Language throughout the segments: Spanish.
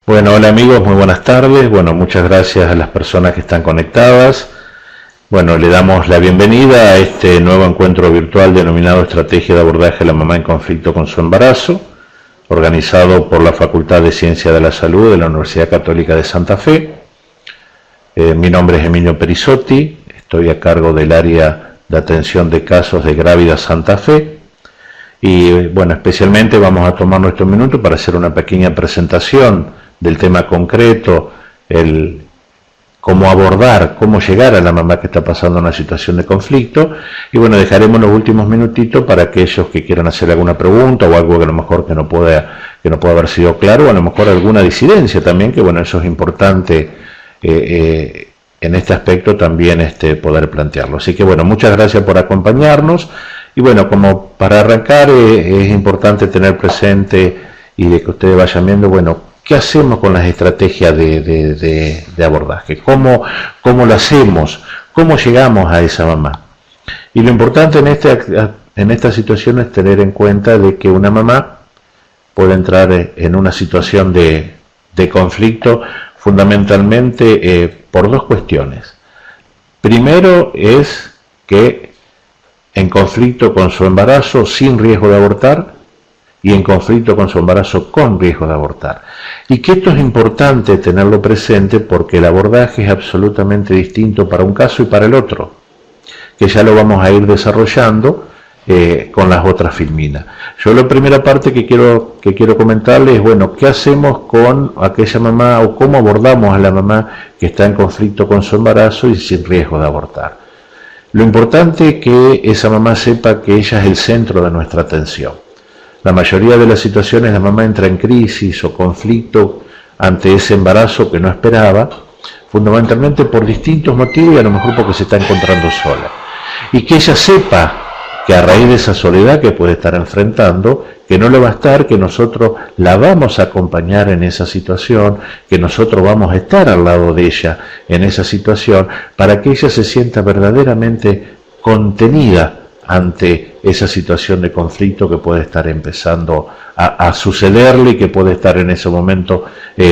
Bueno, hola amigos, muy buenas tardes. Bueno, muchas gracias a las personas que están conectadas. Bueno, le damos la bienvenida a este nuevo encuentro virtual denominado Estrategia de abordaje de la mamá en conflicto con su embarazo, organizado por la Facultad de Ciencia de la Salud de la Universidad Católica de Santa Fe. Mi nombre es Emilio Perisotti, estoy a cargo del área de atención de casos de Grávida Santa Fe. Y bueno, especialmente vamos a tomar nuestro minuto para hacer una pequeña presentación del tema concreto, el cómo abordar, cómo llegar a la mamá que está pasando una situación de conflicto. Y bueno, dejaremos los últimos minutitos para aquellos que quieran hacer alguna pregunta o algo que a lo mejor que no pueda haber sido claro, o a lo mejor alguna disidencia también, que bueno, eso es importante en este aspecto también poder plantearlo. Así que bueno, muchas gracias por acompañarnos. Y bueno, como para arrancar es importante tener presente y de que ustedes vayan viendo, bueno, ¿qué hacemos con las estrategias de abordaje? ¿Cómo lo hacemos? ¿Cómo llegamos a esa mamá? Y lo importante en esta situación es tener en cuenta de que una mamá puede entrar en una situación de conflicto fundamentalmente por dos cuestiones. Primero es que en conflicto con su embarazo sin riesgo de abortar y en conflicto con su embarazo con riesgo de abortar. Y que esto es importante tenerlo presente porque el abordaje es absolutamente distinto para un caso y para el otro, que ya lo vamos a ir desarrollando con las otras filminas. Yo la primera parte que quiero comentarles es, bueno, ¿qué hacemos con aquella mamá o cómo abordamos a la mamá que está en conflicto con su embarazo y sin riesgo de abortar? Lo importante es que esa mamá sepa que ella es el centro de nuestra atención. La mayoría de las situaciones la mamá entra en crisis o conflicto ante ese embarazo que no esperaba, fundamentalmente por distintos motivos y a lo mejor porque se está encontrando sola. Y que ella sepa que a raíz de esa soledad que puede estar enfrentando, que no le va a estar, que nosotros la vamos a acompañar en esa situación, que nosotros vamos a estar al lado de ella en esa situación, para que ella se sienta verdaderamente contenida ante esa situación de conflicto que puede estar empezando a sucederle y que puede estar en ese momento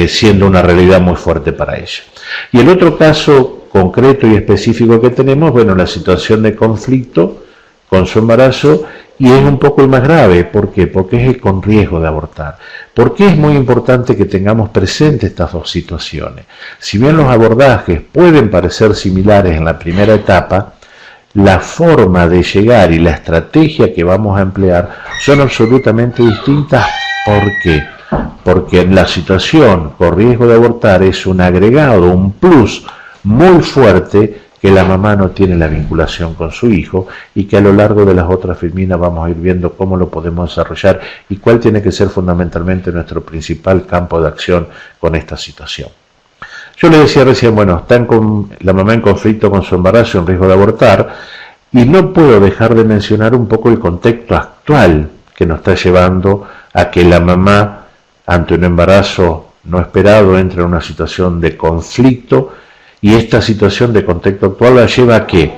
siendo una realidad muy fuerte para ella. Y el otro caso concreto y específico que tenemos, bueno, la situación de conflicto con su embarazo, y es un poco el más grave. ¿Por qué? Porque es el con riesgo de abortar. ¿Por qué es muy importante que tengamos presente estas dos situaciones? Si bien los abordajes pueden parecer similares en la primera etapa, la forma de llegar y la estrategia que vamos a emplear son absolutamente distintas. ¿Por qué? Porque en la situación con riesgo de abortar es un agregado, un plus muy fuerte, que la mamá no tiene la vinculación con su hijo y que a lo largo de las otras filminas vamos a ir viendo cómo lo podemos desarrollar y cuál tiene que ser fundamentalmente nuestro principal campo de acción con esta situación. Yo le decía recién, bueno, está la mamá en conflicto con su embarazo, en riesgo de abortar, y no puedo dejar de mencionar un poco el contexto actual que nos está llevando a que la mamá, ante un embarazo no esperado, entre en una situación de conflicto. Y esta situación de contexto actual la lleva ¿a qué?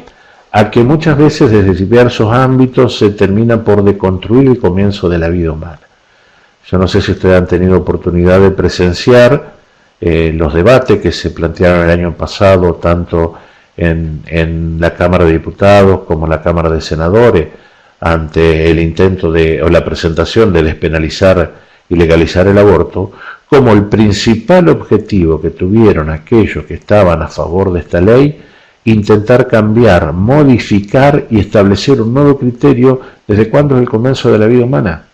A que muchas veces desde diversos ámbitos se termina por deconstruir el comienzo de la vida humana. Yo no sé si ustedes han tenido oportunidad de presenciar los debates que se plantearon el año pasado, tanto en la Cámara de Diputados como en la Cámara de Senadores, ante el intento o la presentación de despenalizar y legalizar el aborto, como el principal objetivo que tuvieron aquellos que estaban a favor de esta ley, intentar cambiar, modificar y establecer un nuevo criterio desde cuándo es el comienzo de la vida humana.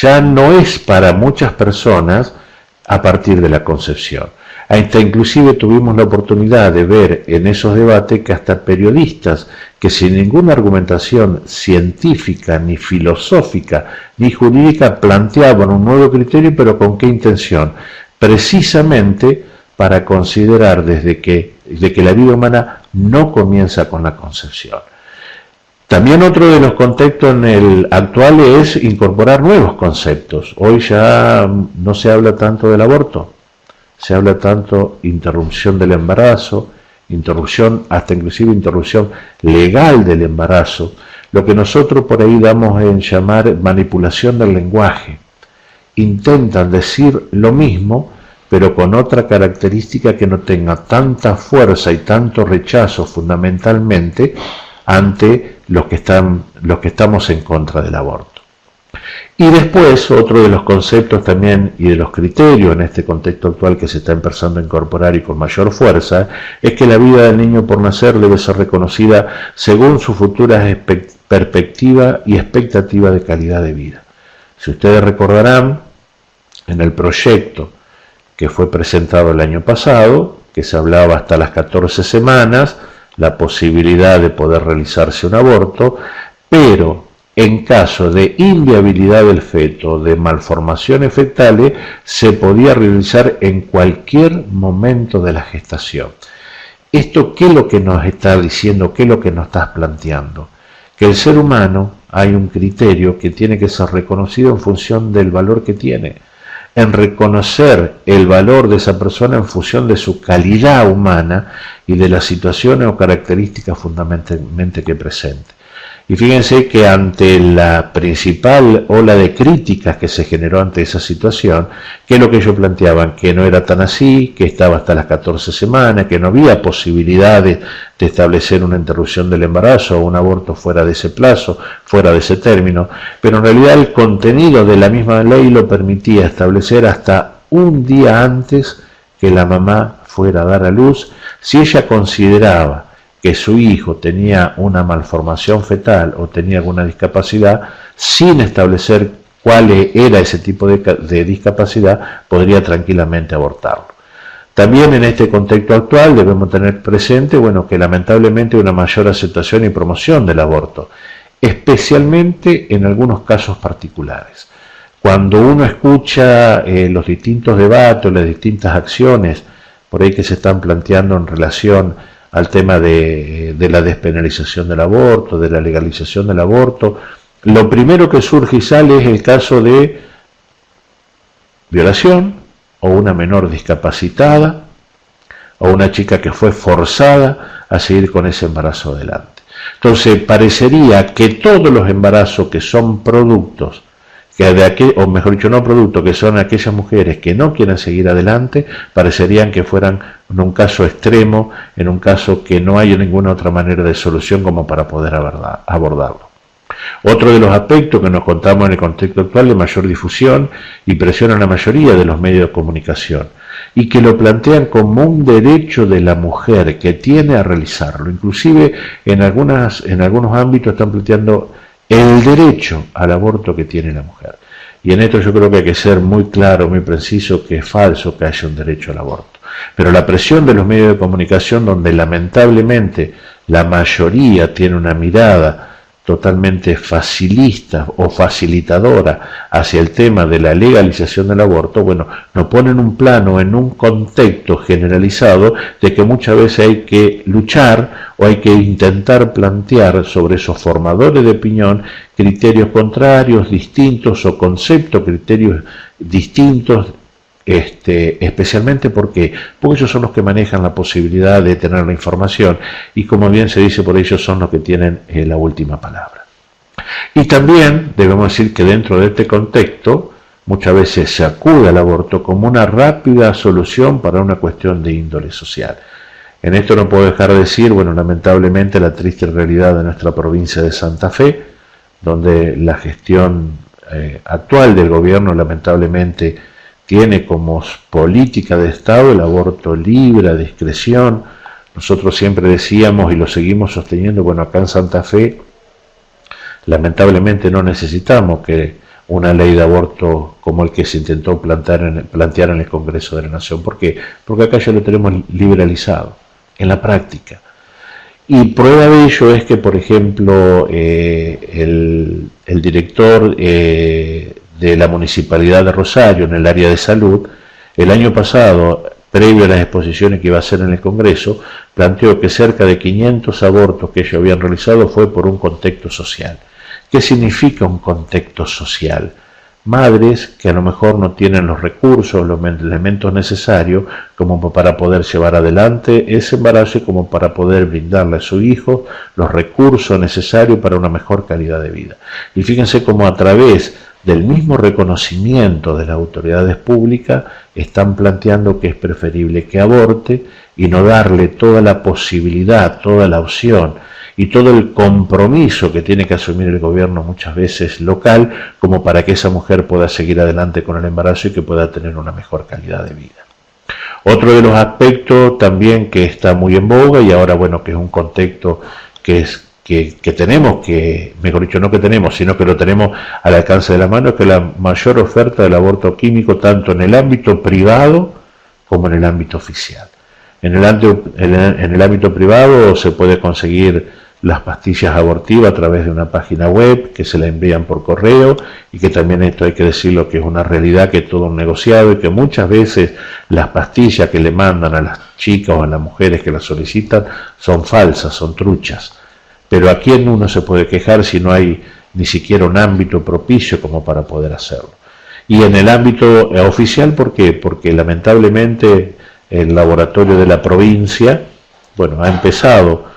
Ya no es para muchas personas a partir de la concepción. Hasta inclusive tuvimos la oportunidad de ver en esos debates que hasta periodistas que sin ninguna argumentación científica, ni filosófica, ni jurídica planteaban un nuevo criterio, pero ¿con qué intención? Precisamente para considerar de que la vida humana no comienza con la concepción. También otro de los contextos en el actual es incorporar nuevos conceptos. Hoy ya no se habla tanto del aborto. Se habla tanto interrupción del embarazo, hasta inclusive interrupción legal del embarazo, lo que nosotros por ahí damos en llamar manipulación del lenguaje. intentan decir lo mismo, pero con otra característica que no tenga tanta fuerza y tanto rechazo fundamentalmente ante los que estamos en contra del aborto. Y después, otro de los conceptos también y de los criterios en este contexto actual que se está empezando a incorporar y con mayor fuerza, es que la vida del niño por nacer debe ser reconocida según su futura perspectiva y expectativa de calidad de vida. Si ustedes recordarán, en el proyecto que fue presentado el año pasado, que se hablaba hasta las 14 semanas, la posibilidad de poder realizarse un aborto, pero en caso de inviabilidad del feto, de malformaciones fetales, se podía realizar en cualquier momento de la gestación. ¿Esto qué es lo que nos está diciendo? ¿Qué es lo que nos estás planteando? Que el ser humano hay un criterio que tiene que ser reconocido en función del valor que tiene, en reconocer el valor de esa persona en función de su calidad humana y de las situaciones o características fundamentalmente que presente. Y fíjense que ante la principal ola de críticas que se generó ante esa situación, que es lo que ellos planteaban, que no era tan así, que estaba hasta las 14 semanas, que no había posibilidades de establecer una interrupción del embarazo o un aborto fuera de ese plazo, fuera de ese término, pero en realidad el contenido de la misma ley lo permitía establecer hasta un día antes que la mamá fuera a dar a luz, si ella consideraba que su hijo tenía una malformación fetal o tenía alguna discapacidad, sin establecer cuál era ese tipo de discapacidad, podría tranquilamente abortarlo. También en este contexto actual debemos tener presente, que lamentablemente hay una mayor aceptación y promoción del aborto, especialmente en algunos casos particulares. Cuando uno escucha los distintos debates, las distintas acciones por ahí que se están planteando en relación al tema de la despenalización del aborto, de la legalización del aborto, lo primero que surge y sale es el caso de violación, o una menor discapacitada, o una chica que fue forzada a seguir con ese embarazo adelante. Entonces, parecería que todos los embarazos que son productos, o mejor dicho, no productos, que son aquellas mujeres que no quieren seguir adelante, parecerían que fueran en un caso extremo, en un caso que no hay ninguna otra manera de solución como para poder abordarlo. Otro de los aspectos que nos contamos en el contexto actual de mayor difusión y presión en la mayoría de los medios de comunicación, y que lo plantean como un derecho de la mujer que tiene a realizarlo. Inclusive en algunos ámbitos están planteando el derecho al aborto que tiene la mujer. Y en esto yo creo que hay que ser muy claro, muy preciso, que es falso que haya un derecho al aborto. Pero la presión de los medios de comunicación, donde lamentablemente la mayoría tiene una mirada totalmente facilista o facilitadora hacia el tema de la legalización del aborto, nos ponen un plano en un contexto generalizado de que muchas veces hay que luchar o hay que intentar plantear sobre esos formadores de opinión criterios contrarios, distintos o criterios distintos, especialmente porque ellos son los que manejan la posibilidad de tener la información y, como bien se dice por ellos, son los que tienen la última palabra. Y también debemos decir que dentro de este contexto muchas veces se acude al aborto como una rápida solución para una cuestión de índole social. En esto no puedo dejar de decir, lamentablemente, la triste realidad de nuestra provincia de Santa Fe, donde la gestión actual del gobierno lamentablemente tiene como política de Estado el aborto libre, a discreción. Nosotros siempre decíamos y lo seguimos sosteniendo, acá en Santa Fe lamentablemente no necesitamos que una ley de aborto como el que se intentó plantear en el Congreso de la Nación. ¿Por qué? Porque acá ya lo tenemos liberalizado en la práctica. Y prueba de ello es que, por ejemplo, el director de la Municipalidad de Rosario en el área de salud, el año pasado, previo a las exposiciones que iba a hacer en el Congreso, planteó que cerca de 500 abortos que ellos habían realizado fue por un contexto social. ¿Qué significa un contexto social? Madres que a lo mejor no tienen los recursos, los elementos necesarios como para poder llevar adelante ese embarazo y como para poder brindarle a su hijo los recursos necesarios para una mejor calidad de vida. Y fíjense cómo a través del mismo reconocimiento de las autoridades públicas, están planteando que es preferible que aborte y no darle toda la posibilidad, toda la opción y todo el compromiso que tiene que asumir el gobierno muchas veces local, como para que esa mujer pueda seguir adelante con el embarazo y que pueda tener una mejor calidad de vida. Otro de los aspectos también que está muy en boga y ahora, bueno, que es un contexto que tenemos, que mejor dicho no que tenemos, sino que lo tenemos al alcance de la mano, es que la mayor oferta del aborto químico tanto en el ámbito privado como en el ámbito oficial. En el ámbito privado se puede conseguir las pastillas abortivas a través de una página web que se la envían por correo y que también esto hay que decirlo que es una realidad, que es todo un negociado y que muchas veces las pastillas que le mandan a las chicas o a las mujeres que las solicitan son falsas, son truchas. Pero ¿a quién uno se puede quejar si no hay ni siquiera un ámbito propicio como para poder hacerlo? Y en el ámbito oficial, ¿por qué? Porque lamentablemente el laboratorio de la provincia, bueno, ha empezado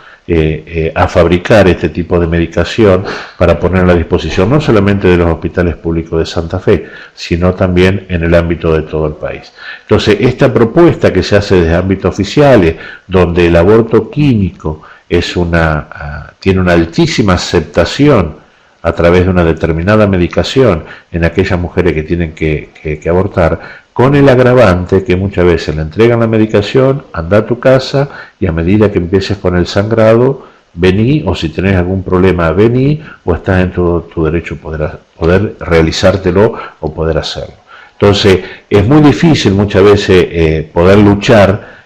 a fabricar este tipo de medicación para ponerla a disposición no solamente de los hospitales públicos de Santa Fe, sino también en el ámbito de todo el país. Entonces, esta propuesta que se hace desde ámbitos oficiales, donde el aborto químico tiene una altísima aceptación a través de una determinada medicación en aquellas mujeres que tienen que abortar, con el agravante que muchas veces le entregan la medicación, anda a tu casa y a medida que empieces con el sangrado, vení, o si tenés algún problema, vení, o estás en tu derecho poder realizártelo o poder hacerlo. Entonces, es muy difícil muchas veces poder luchar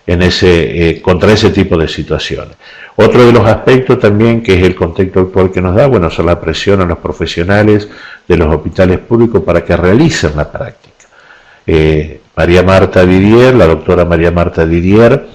contra ese tipo de situaciones. Otro de los aspectos también, que es el contexto actual que nos da, bueno, son la presión a los profesionales de los hospitales públicos para que realicen la práctica. María Marta Didier, la doctora María Marta Didier,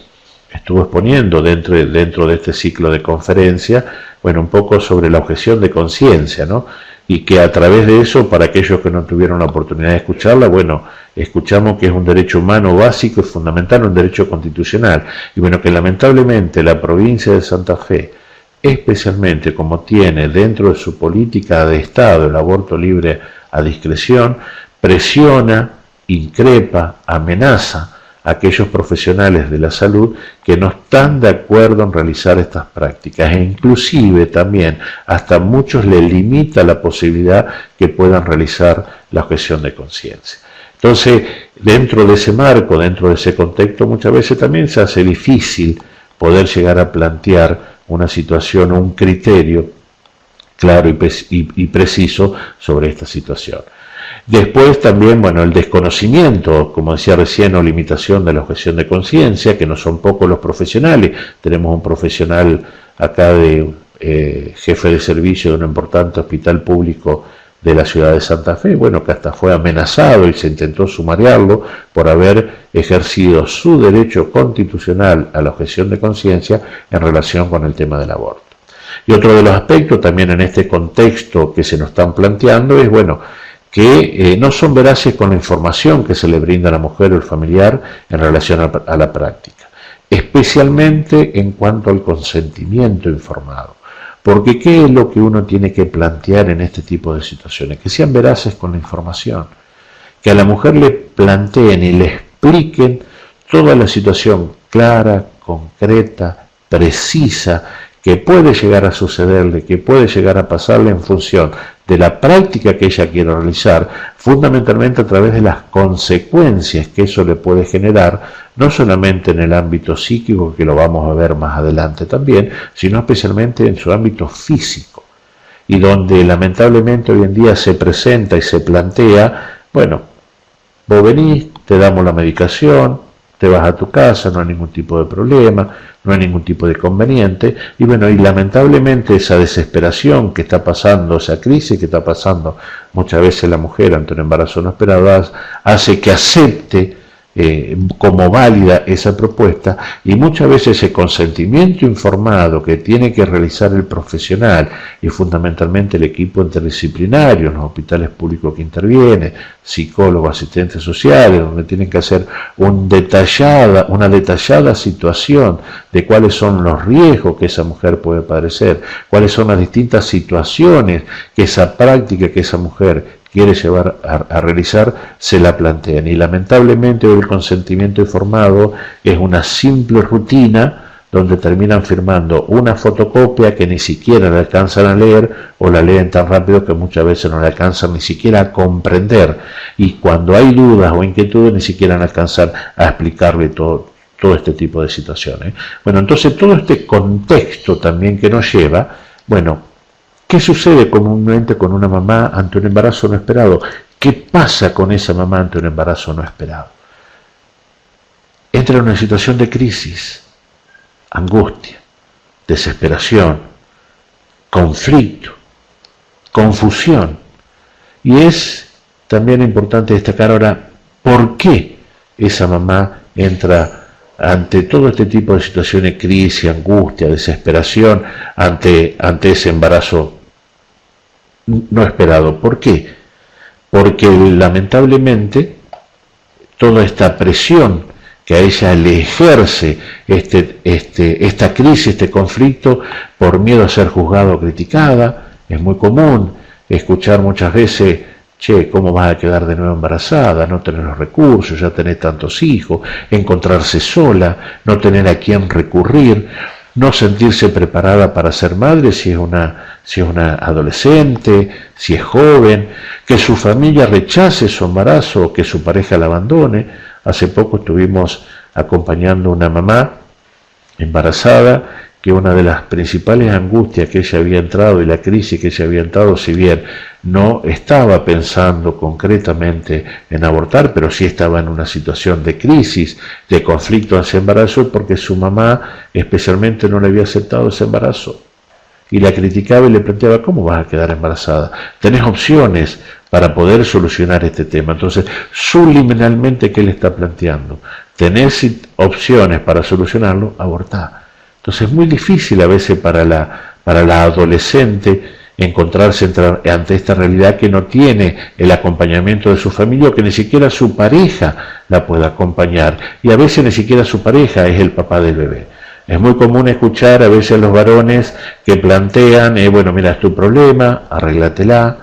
estuvo exponiendo dentro de este ciclo de conferencia, bueno, un poco sobre la objeción de conciencia, ¿no? Y que a través de eso, para aquellos que no tuvieron la oportunidad de escucharla, bueno, escuchamos que es un derecho humano básico y fundamental, un derecho constitucional, y bueno, que lamentablemente la provincia de Santa Fe, especialmente como tiene dentro de su política de Estado el aborto libre a discreción, presiona, increpa, amenaza a aquellos profesionales de la salud que no están de acuerdo en realizar estas prácticas e inclusive también hasta muchos les limita la posibilidad que puedan realizar la objeción de conciencia. Entonces, dentro de ese marco, dentro de ese contexto, muchas veces también se hace difícil poder llegar a plantear una situación o un criterio claro y preciso sobre esta situación. Después también, bueno, el desconocimiento, como decía recién, o limitación de la objeción de conciencia, que no son pocos los profesionales. Tenemos un profesional acá jefe de servicio de un importante hospital público de la ciudad de Santa Fe, bueno, que hasta fue amenazado y se intentó sumariarlo por haber ejercido su derecho constitucional a la objeción de conciencia en relación con el tema del aborto. Y otro de los aspectos también en este contexto que se nos están planteando es, bueno, que no son veraces con la información que se le brinda a la mujer o el familiar en relación a la práctica, especialmente en cuanto al consentimiento informado. Porque ¿qué es lo que uno tiene que plantear en este tipo de situaciones? Que sean veraces con la información, que a la mujer le planteen y le expliquen toda la situación clara, concreta, precisa, que puede llegar a sucederle, que puede llegar a pasarle en función de la práctica que ella quiere realizar, fundamentalmente a través de las consecuencias que eso le puede generar, no solamente en el ámbito psíquico, que lo vamos a ver más adelante también, sino especialmente en su ámbito físico, y donde lamentablemente hoy en día se presenta y se plantea, bueno, vos venís, te damos la medicación, te vas a tu casa, no hay ningún tipo de problema, no hay ningún tipo de inconveniente, y bueno, y lamentablemente esa desesperación que está pasando, esa crisis que está pasando muchas veces la mujer ante un embarazo no esperado, hace que acepte como válida esa propuesta, y muchas veces ese consentimiento informado que tiene que realizar el profesional y fundamentalmente el equipo interdisciplinario en los hospitales públicos que interviene, psicólogos, asistentes sociales, donde tienen que hacer una detallada situación de cuáles son los riesgos que esa mujer puede padecer, cuáles son las distintas situaciones que esa práctica que esa mujer quiere llevar a realizar, se la plantean. Y lamentablemente el consentimiento informado es una simple rutina donde terminan firmando una fotocopia que ni siquiera le alcanzan a leer, o la leen tan rápido que muchas veces no le alcanzan ni siquiera a comprender, y cuando hay dudas o inquietudes ni siquiera alcanzan a explicarle todo este tipo de situaciones. Bueno, entonces todo este contexto también que nos lleva, bueno, ¿qué sucede comúnmente con una mamá ante un embarazo no esperado? ¿Qué pasa con esa mamá ante un embarazo no esperado? Entra en una situación de crisis, angustia, desesperación, conflicto, confusión. Y es también importante destacar ahora por qué esa mamá entra ante todo este tipo de situaciones, crisis, angustia, desesperación, ante ese embarazo no esperado. ¿Por qué? Porque lamentablemente toda esta presión que a ella le ejerce esta crisis, este conflicto, por miedo a ser juzgada o criticada. Es muy común escuchar muchas veces: che, ¿cómo vas a quedar de nuevo embarazada? No tener los recursos, ya tenés tantos hijos, encontrarse sola, no tener a quién recurrir, no sentirse preparada para ser madre si es una adolescente, si es joven, que su familia rechace su embarazo o que su pareja la abandone. Hace poco estuvimos acompañando a una mamá embarazada que una de las principales angustias que ella había entrado y la crisis que ella había entrado, si bien no estaba pensando concretamente en abortar, pero sí estaba en una situación de crisis, de conflicto hacia embarazo, porque su mamá especialmente no le había aceptado ese embarazo. Y la criticaba y le planteaba: ¿cómo vas a quedar embarazada? Tenés opciones para poder solucionar este tema. Entonces, subliminalmente, ¿qué le está planteando? Tenés opciones para solucionarlo, abortá. Entonces es muy difícil a veces para la adolescente encontrarse ante esta realidad que no tiene el acompañamiento de su familia, o que ni siquiera su pareja la pueda acompañar. Y a veces ni siquiera su pareja es el papá del bebé. Es muy común escuchar a veces a los varones que plantean: bueno, mira, es tu problema, arréglatela,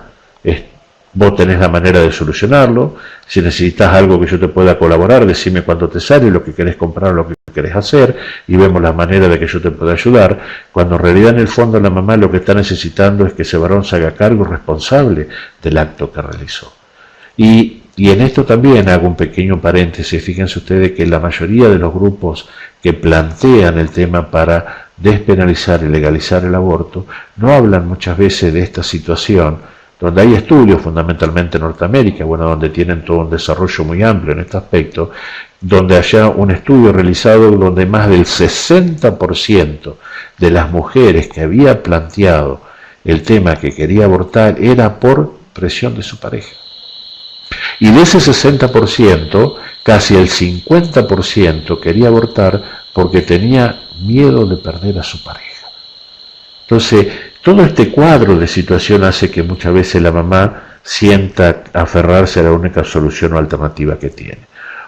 vos tenés la manera de solucionarlo, si necesitas algo que yo te pueda colaborar, decime cuánto te sale, lo que querés comprar, lo que querés hacer, y vemos la manera de que yo te pueda ayudar, cuando en realidad en el fondo la mamá lo que está necesitando es que ese varón se haga cargo responsable del acto que realizó. Y en esto también hago un pequeño paréntesis. Fíjense ustedes que la mayoría de los grupos que plantean el tema para despenalizar y legalizar el aborto no hablan muchas veces de esta situación, donde hay estudios fundamentalmente en Norteamérica, bueno, donde tienen todo un desarrollo muy amplio en este aspecto, donde haya un estudio realizado donde más del 60% de las mujeres que había planteado el tema que quería abortar era por presión de su pareja. Y de ese 60%, casi el 50% quería abortar porque tenía miedo de perder a su pareja. Entonces, todo este cuadro de situación hace que muchas veces la mamá sienta aferrarse a la única solución o alternativa que tiene.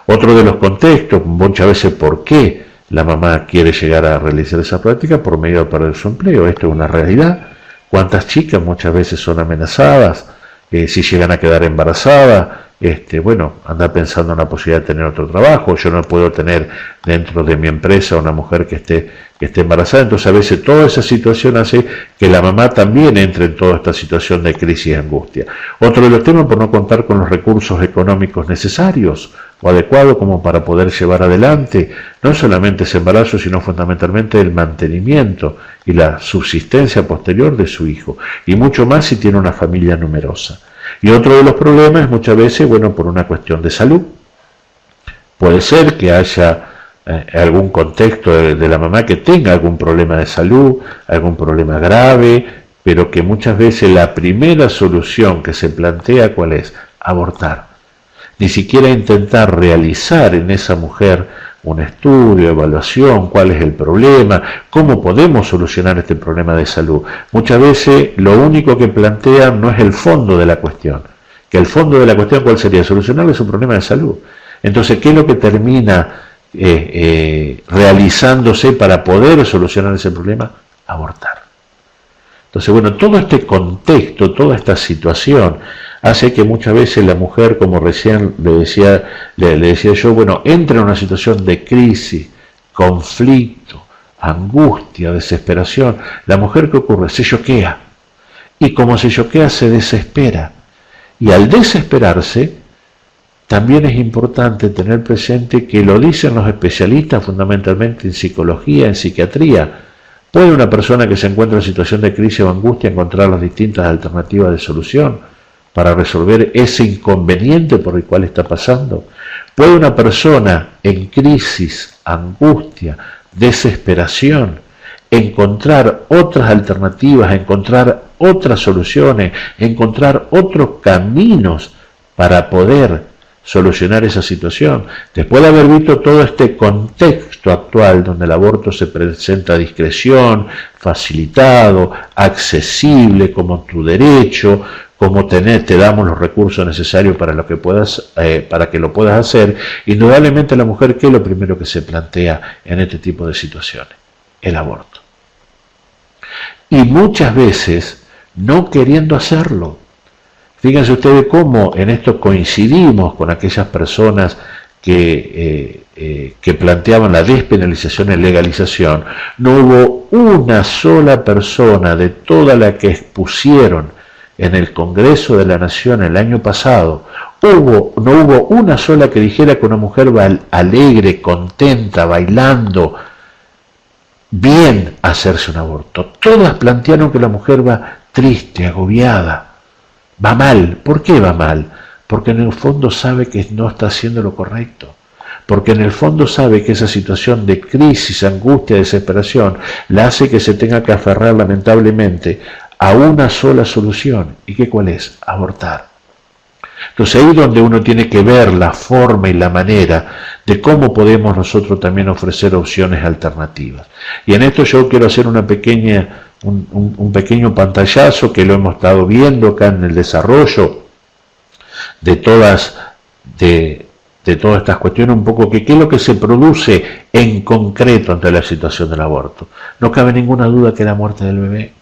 Otro de los contextos, muchas veces, ¿por qué la mamá quiere llegar a realizar esa práctica? Por medio de perder su empleo. Esto es una realidad. ¿Cuántas chicas muchas veces son amenazadas? Si llegan a quedar embarazadas, bueno, anda pensando en la posibilidad de tener otro trabajo. Yo no puedo tener dentro de mi empresa una mujer que esté embarazada. Entonces a veces toda esa situación hace que la mamá también entre en toda esta situación de crisis y angustia. Otro de los temas, por no contar con los recursos económicos necesarios o adecuados como para poder llevar adelante no solamente ese embarazo, sino fundamentalmente el mantenimiento y la subsistencia posterior de su hijo, y mucho más si tiene una familia numerosa. Y otro de los problemas muchas veces, bueno, por una cuestión de salud. Puede ser que haya algún contexto de la mamá que tenga algún problema de salud, algún problema grave, pero que muchas veces la primera solución que se plantea, ¿cuál es? Abortar. Ni siquiera intentar realizar en esa mujer un estudio, evaluación, cuál es el problema, cómo podemos solucionar este problema de salud. Muchas veces lo único que plantean no es el fondo de la cuestión, que el fondo de la cuestión, ¿cuál sería? Solucionarle su problema de salud. Entonces, ¿qué es lo que termina realizándose para poder solucionar ese problema? Abortar. Entonces, bueno, todo este contexto, toda esta situación hace que muchas veces la mujer, como recién le decía yo, bueno, entra en una situación de crisis, conflicto, angustia, desesperación. La mujer, ¿qué ocurre? Se choquea. Y como se choquea, se desespera. Y al desesperarse, también es importante tener presente que lo dicen los especialistas fundamentalmente en psicología, en psiquiatría. ¿Puede una persona que se encuentra en situación de crisis o angustia encontrar las distintas alternativas de solución para resolver ese inconveniente por el cual está pasando? ¿Puede una persona en crisis, angustia, desesperación, encontrar otras alternativas, encontrar otras soluciones, encontrar otros caminos para poder solucionar esa situación? Después de haber visto todo este contexto actual donde el aborto se presenta a discreción, facilitado, accesible, como tu derecho, como te damos los recursos necesarios para que lo puedas hacer, indudablemente la mujer, ¿qué es lo primero que se plantea en este tipo de situaciones? El aborto. Y muchas veces no queriendo hacerlo. Fíjense ustedes cómo en esto coincidimos con aquellas personas que planteaban la despenalización y legalización. No hubo una sola persona de todas las que expusieron en el Congreso de la Nación el año pasado, no hubo una sola que dijera que una mujer va alegre, contenta, bailando, bien a hacerse un aborto. Todas plantearon que la mujer va triste, agobiada, va mal. ¿Por qué va mal? Porque en el fondo sabe que no está haciendo lo correcto. Porque en el fondo sabe que esa situación de crisis, angustia, desesperación, la hace que se tenga que aferrar lamentablemente a una sola solución. ¿Y qué cuál es? Abortar. Entonces ahí es donde uno tiene que ver la forma y la manera de cómo podemos nosotros también ofrecer opciones alternativas. Y en esto yo quiero hacer un pequeño pantallazo que lo hemos estado viendo acá en el desarrollo de todas estas cuestiones, un poco que qué es lo que se produce en concreto ante la situación del aborto. No cabe ninguna duda que la muerte del bebé.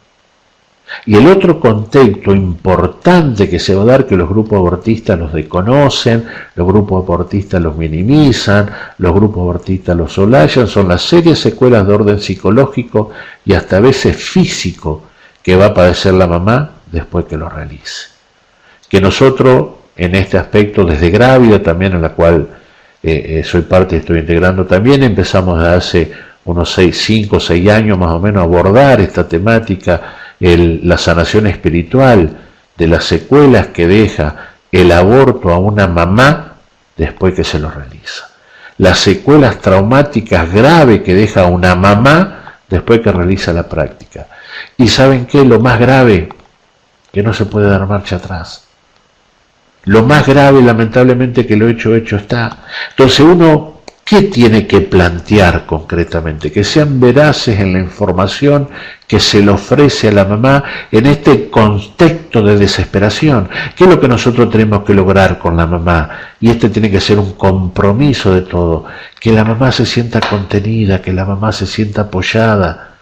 Y el otro contexto importante que se va a dar, que los grupos abortistas los desconocen, los grupos abortistas los minimizan, los grupos abortistas los solayan, son las serias secuelas de orden psicológico y hasta a veces físico que va a padecer la mamá después que lo realice. Que nosotros en este aspecto, desde Grávida también, en la cual soy parte y estoy integrando también, empezamos hace unos 5 o 6 años más o menos a abordar esta temática, la sanación espiritual de las secuelas que deja el aborto a una mamá después que se lo realiza. Las secuelas traumáticas graves que deja a una mamá después que realiza la práctica. ¿Y saben qué? Lo más grave, que no se puede dar marcha atrás. Lo más grave, lamentablemente, que lo hecho está. Entonces uno, ¿qué tiene que plantear concretamente? Que sean veraces en la información que se le ofrece a la mamá en este contexto de desesperación. ¿Qué es lo que nosotros tenemos que lograr con la mamá? Y este tiene que ser un compromiso de todo. Que la mamá se sienta contenida, que la mamá se sienta apoyada,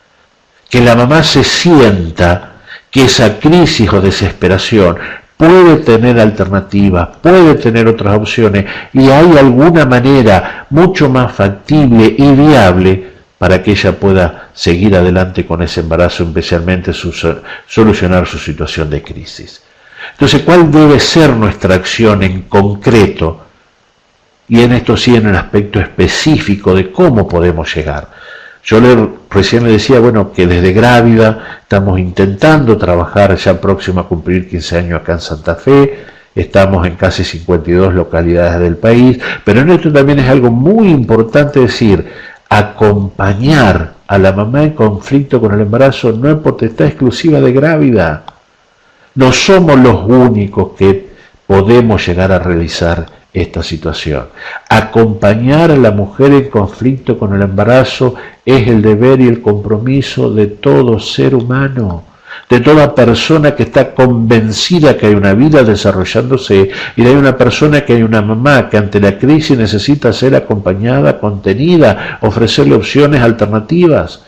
que la mamá se sienta que esa crisis o desesperación puede tener alternativas, puede tener otras opciones y hay alguna manera mucho más factible y viable para que ella pueda seguir adelante con ese embarazo, especialmente solucionar su situación de crisis. Entonces, ¿cuál debe ser nuestra acción en concreto? Y en esto sí, en el aspecto específico de cómo podemos llegar. Yo recién le decía, bueno, que desde Grávida estamos intentando trabajar, ya próximo a cumplir 15 años acá en Santa Fe, estamos en casi 52 localidades del país, pero en esto también es algo muy importante decir, acompañar a la mamá en conflicto con el embarazo no es potestad exclusiva de Grávida. No somos los únicos que podemos llegar a realizar esta situación. Acompañar a la mujer en conflicto con el embarazo es el deber y el compromiso de todo ser humano, de toda persona que está convencida que hay una vida desarrollándose y de una persona que hay una mamá que ante la crisis necesita ser acompañada, contenida, ofrecerle opciones alternativas.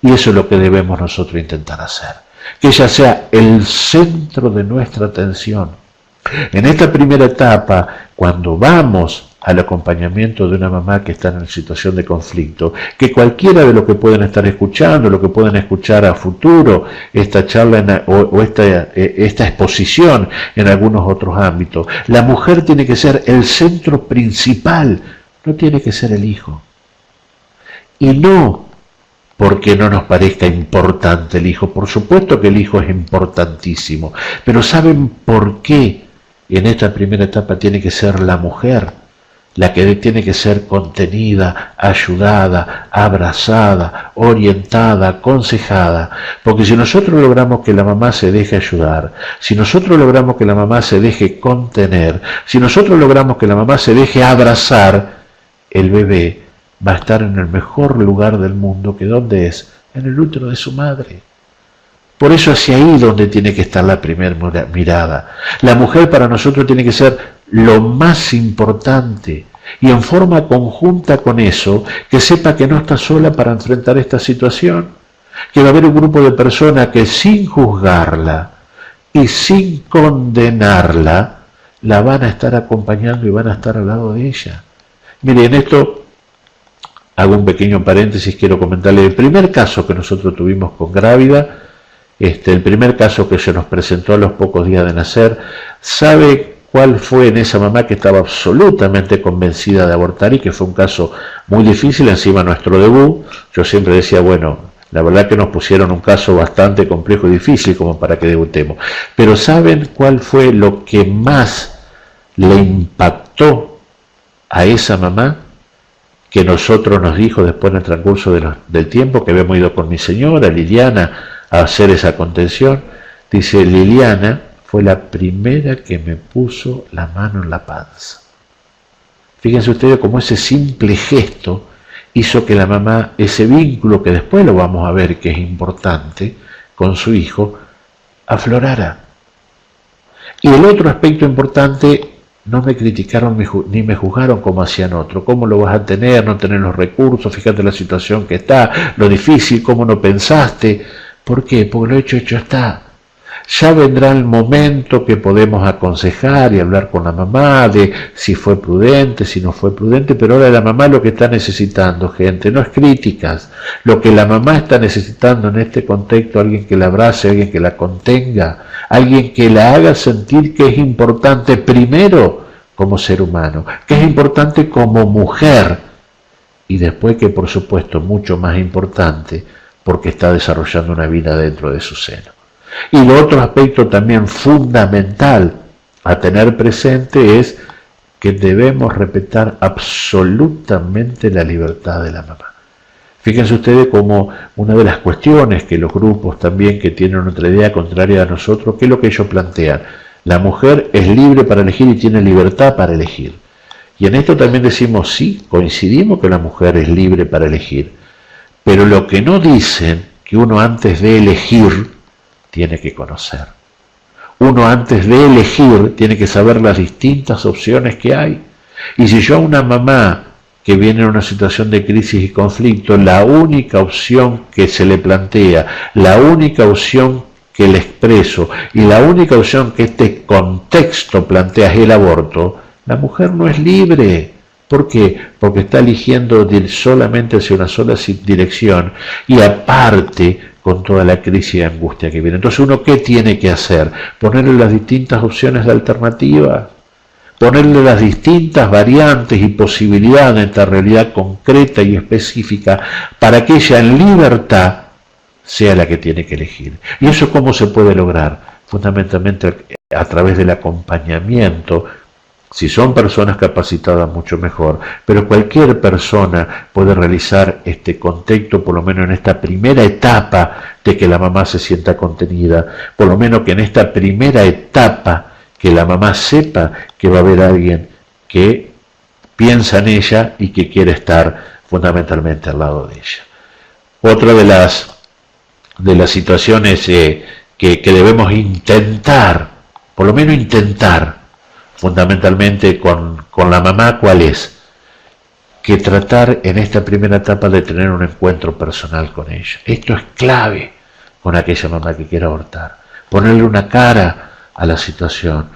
Y eso es lo que debemos nosotros intentar hacer. que ella sea el centro de nuestra atención. En esta primera etapa, cuando vamos al acompañamiento de una mamá que está en situación de conflicto, que cualquiera de lo que pueden estar escuchando, lo que pueden escuchar a futuro, esta charla o esta exposición en algunos otros ámbitos, la mujer tiene que ser el centro principal, no tiene que ser el hijo. Y no porque no nos parezca importante el hijo, por supuesto que el hijo es importantísimo, pero ¿saben por qué en esta primera etapa tiene que ser la mujer la que tiene que ser contenida, ayudada, abrazada, orientada, aconsejada? Porque si nosotros logramos que la mamá se deje ayudar, si nosotros logramos que la mamá se deje contener, si nosotros logramos que la mamá se deje abrazar, el bebé va a estar en el mejor lugar del mundo, que ¿dónde es? En el útero de su madre. Por eso hacia ahí donde tiene que estar la primera mirada. La mujer para nosotros tiene que ser lo más importante, y en forma conjunta con eso, que sepa que no está sola para enfrentar esta situación, que va a haber un grupo de personas que sin juzgarla y sin condenarla, la van a estar acompañando y van a estar al lado de ella. Mire, en esto hago un pequeño paréntesis, quiero comentarle el primer caso que nosotros tuvimos con Grávida, el primer caso que se nos presentó a los pocos días de nacer. ¿Sabe cuál fue en esa mamá que estaba absolutamente convencida de abortar y que fue un caso muy difícil, encima nuestro debut? Yo siempre decía, bueno, la verdad que nos pusieron un caso bastante complejo y difícil como para que debutemos. Pero ¿saben cuál fue lo que más le impactó a esa mamá? Que nosotros nos dijo después en el transcurso del tiempo, que habíamos ido con mi señora Liliana a hacer esa contención. Dice, Liliana fue la primera que me puso la mano en la panza. Fíjense ustedes cómo ese simple gesto hizo que la mamá, ese vínculo que después lo vamos a ver que es importante con su hijo, aflorara. Y el otro aspecto importante, no me criticaron ni me juzgaron como hacían otros. ¿Cómo lo vas a tener? No tener los recursos, fíjate la situación que está, lo difícil, cómo no pensaste. ¿Por qué? Porque lo hecho está. Ya vendrá el momento que podemos aconsejar y hablar con la mamá de si fue prudente, si no fue prudente, pero ahora la mamá lo que está necesitando, gente, no es críticas. Lo que la mamá está necesitando en este contexto, alguien que la abrace, alguien que la contenga, alguien que la haga sentir que es importante primero como ser humano, que es importante como mujer, y después que por supuesto mucho más importante porque está desarrollando una vida dentro de su seno. Y el otro aspecto también fundamental a tener presente es que debemos respetar absolutamente la libertad de la mamá. Fíjense ustedes como una de las cuestiones que los grupos también que tienen otra idea contraria a nosotros, ¿qué es lo que ellos plantean? La mujer es libre para elegir y tiene libertad para elegir. Y en esto también decimos, sí, coincidimos que la mujer es libre para elegir, pero lo que no dicen, que uno antes de elegir tiene que conocer. Uno antes de elegir tiene que saber las distintas opciones que hay. Y si yo a una mamá que viene en una situación de crisis y conflicto, la única opción que se le plantea, la única opción que le expreso y la única opción que este contexto plantea es el aborto, la mujer no es libre. ¿Por qué? Porque está eligiendo solamente hacia una sola dirección y aparte con toda la crisis y angustia que viene. Entonces uno, ¿qué tiene que hacer? Ponerle las distintas opciones de alternativas, ponerle las distintas variantes y posibilidades de esta realidad concreta y específica para que ella en libertad sea la que tiene que elegir. ¿Y eso cómo se puede lograr? Fundamentalmente a través del acompañamiento. Si son personas capacitadas, mucho mejor, pero cualquier persona puede realizar este contexto, por lo menos en esta primera etapa de que la mamá se sienta contenida, por lo menos que en esta primera etapa que la mamá sepa que va a haber alguien que piensa en ella y que quiere estar fundamentalmente al lado de ella. Otra de las situaciones que debemos intentar, por lo menos intentar, fundamentalmente con la mamá, ¿cuál es? Que tratar en esta primera etapa de tener un encuentro personal con ella. Esto es clave, con aquella mamá que quiere abortar, ponerle una cara a la situación,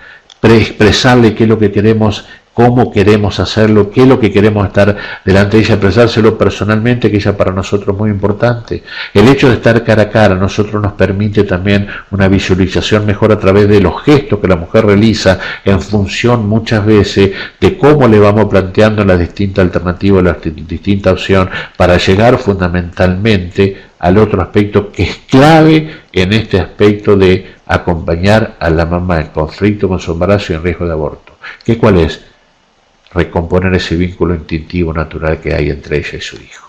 expresarle qué es lo que queremos, cómo queremos hacerlo, qué es lo que queremos estar delante de ella, expresárselo personalmente, que ella para nosotros es muy importante. El hecho de estar cara a cara a nosotros nos permite también una visualización mejor a través de los gestos que la mujer realiza en función muchas veces de cómo le vamos planteando la distinta alternativa, la distinta opción para llegar fundamentalmente al otro aspecto que es clave en este aspecto de acompañar a la mamá en conflicto con su embarazo y en riesgo de aborto. ¿Qué cuál es? Recomponer ese vínculo instintivo natural que hay entre ella y su hijo.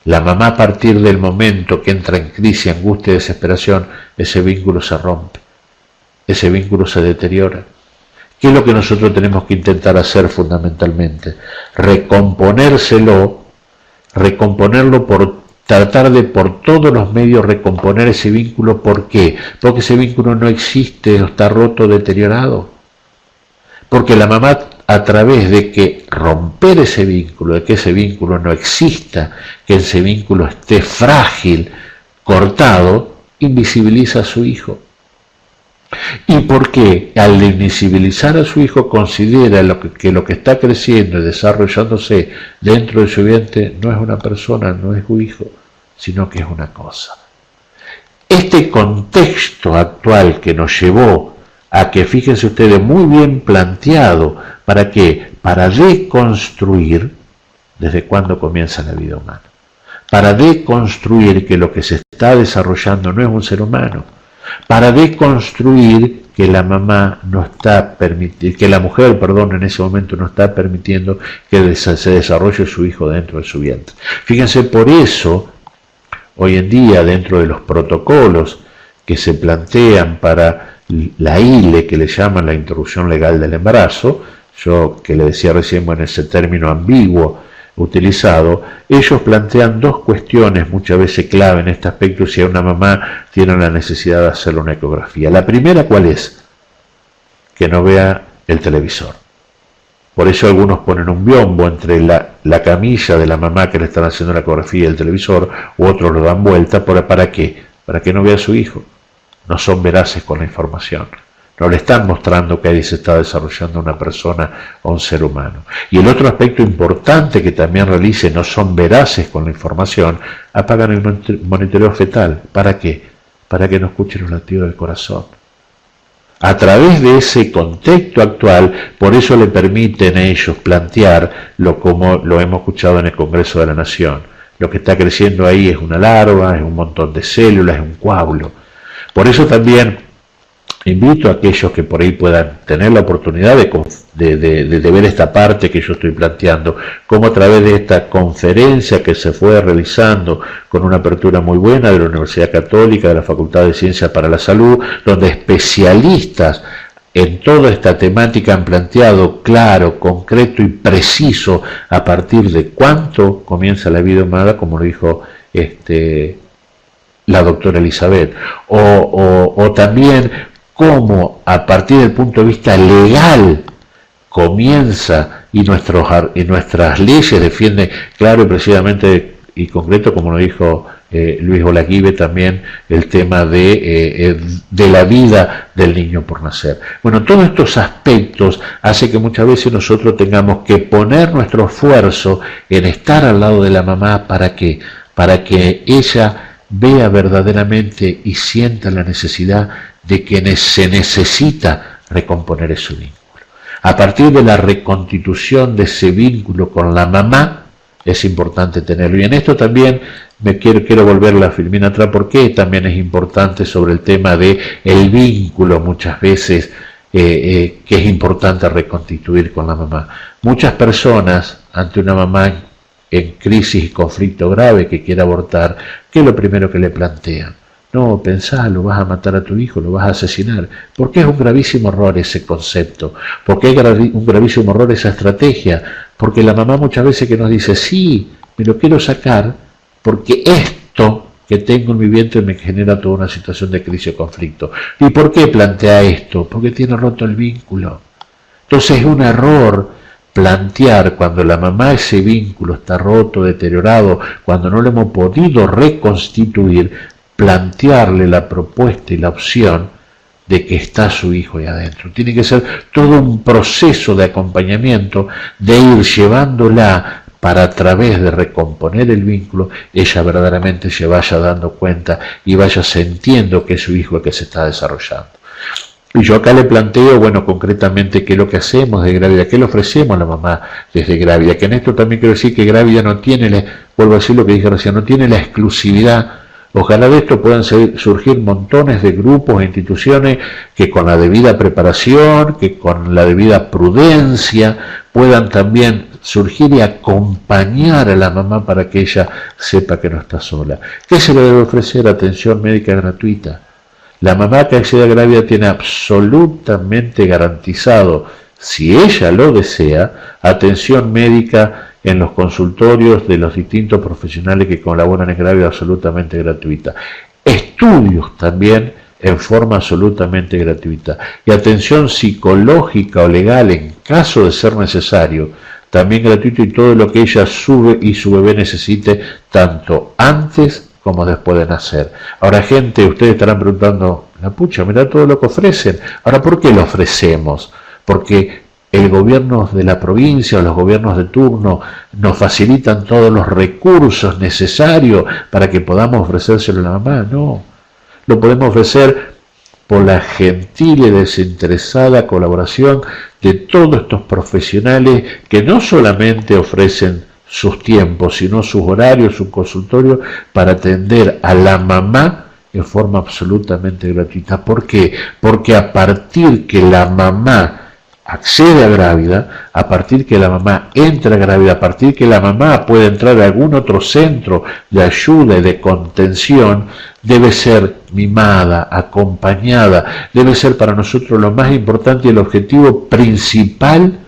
La mamá, a partir del momento que entra en crisis, angustia y desesperación, ese vínculo se rompe, ese vínculo se deteriora. ¿Qué es lo que nosotros tenemos que intentar hacer fundamentalmente? Recomponerlo por tratar de por todos los medios recomponer ese vínculo. ¿Por qué? Porque ese vínculo no existe, está roto, deteriorado. Porque la mamá, a través de que romper ese vínculo, de que ese vínculo no exista, que ese vínculo esté frágil, cortado, invisibiliza a su hijo. ¿Y por qué? Al invisibilizar a su hijo considera que lo que está creciendo y desarrollándose dentro de su vientre no es una persona, no es su hijo, sino que es una cosa. Este contexto actual que nos llevó a que, fíjense ustedes, muy bien planteado, ¿para qué? Para deconstruir desde cuándo comienza la vida humana. Para deconstruir que lo que se está desarrollando no es un ser humano. Para deconstruir que la mamá no está permitiendo, que la mujer, en ese momento no está permitiendo que se desarrolle su hijo dentro de su vientre. Fíjense, por eso, hoy en día, dentro de los protocolos que se plantean para la ILE, que le llaman la interrupción legal del embarazo, yo que le decía recién en ese término ambiguo utilizado, ellos plantean dos cuestiones muchas veces clave en este aspecto si una mamá tiene la necesidad de hacer una ecografía. La primera, ¿cuál es? Que no vea el televisor. Por eso algunos ponen un biombo entre la camilla de la mamá que le están haciendo la ecografía y el televisor, u otros lo dan vuelta. ¿Para qué? Para que no vea a su hijo. No son veraces con la información. No le están mostrando que ahí se está desarrollando una persona o un ser humano. Y el otro aspecto importante que también realicen, no son veraces con la información, apagan el monitoreo fetal. ¿Para qué? Para que no escuchen los latidos del corazón. A través de ese contexto actual, por eso le permiten a ellos plantearlo como lo hemos escuchado en el Congreso de la Nación. Lo que está creciendo ahí es una larva, es un montón de células, es un coágulo. Por eso también invito a aquellos que por ahí puedan tener la oportunidad de ver esta parte que yo estoy planteando, como a través de esta conferencia que se fue realizando con una apertura muy buena de la Universidad Católica, de la Facultad de Ciencias para la Salud, donde especialistas en toda esta temática han planteado claro, concreto y preciso a partir de cuánto comienza la vida humana, como lo dijo la doctora Elizabeth, o también cómo a partir del punto de vista legal comienza y nuestras leyes defienden claro y precisamente y concreto, como lo dijo Luis Olaguibe también, el tema de la vida del niño por nacer. Bueno, todos estos aspectos hacen que muchas veces nosotros tengamos que poner nuestro esfuerzo en estar al lado de la mamá. ¿Para qué? Para que ella vea verdaderamente y sienta la necesidad de que se necesita recomponer ese vínculo. A partir de la reconstitución de ese vínculo con la mamá, es importante tenerlo. Y en esto también quiero volver la filmina atrás, porque también es importante sobre el tema de el vínculo muchas veces que es importante reconstituir con la mamá. Muchas personas ante una mamá en crisis y conflicto grave que quiere abortar, ¿qué es lo primero que le plantean? No, pensalo, vas a matar a tu hijo, lo vas a asesinar. ¿Por qué es un gravísimo error ese concepto? ¿Por qué es un gravísimo error esa estrategia? Porque la mamá muchas veces que nos dice, sí, me lo quiero sacar porque esto que tengo en mi vientre me genera toda una situación de crisis o conflicto. ¿Y por qué plantea esto? Porque tiene roto el vínculo. Entonces es un error plantear cuando la mamá ese vínculo está roto, deteriorado, cuando no lo hemos podido reconstituir, plantearle la propuesta y la opción de que está su hijo ahí adentro. Tiene que ser todo un proceso de acompañamiento, de ir llevándola para, a través de recomponer el vínculo, ella verdaderamente se vaya dando cuenta y vaya sintiendo que es su hijo el que se está desarrollando. Y yo acá le planteo, bueno, concretamente qué es lo que hacemos de Grávida, qué le ofrecemos a la mamá desde Grávida, que en esto también quiero decir que Grávida no tiene, vuelvo a decir lo que dije recién, no tiene la exclusividad. Ojalá de esto puedan surgir montones de grupos e instituciones que con la debida preparación, que con la debida prudencia puedan también surgir y acompañar a la mamá para que ella sepa que no está sola. ¿Qué se le debe ofrecer? Atención médica gratuita. La mamá que accede a Grávida tiene absolutamente garantizado, si ella lo desea, atención médica en los consultorios de los distintos profesionales que colaboran en Grávida absolutamente gratuita. Estudios también en forma absolutamente gratuita. Y atención psicológica o legal en caso de ser necesario, también gratuito, y todo lo que ella y su bebé necesite, tanto antes como después de nacer. Ahora, gente, ustedes estarán preguntando, la pucha, mirá todo lo que ofrecen. Ahora, ¿por qué lo ofrecemos? Porque el gobierno de la provincia o los gobiernos de turno nos facilitan todos los recursos necesarios para que podamos ofrecérselo a la mamá. No, lo podemos ofrecer por la gentil y desinteresada colaboración de todos estos profesionales que no solamente ofrecen sus tiempos, sino sus horarios, su consultorio, para atender a la mamá en forma absolutamente gratuita. ¿Por qué? Porque a partir que la mamá accede a Grávida, a partir que la mamá entra a Grávida, a partir que la mamá puede entrar a algún otro centro de ayuda y de contención, debe ser mimada, acompañada, debe ser para nosotros lo más importante y el objetivo principal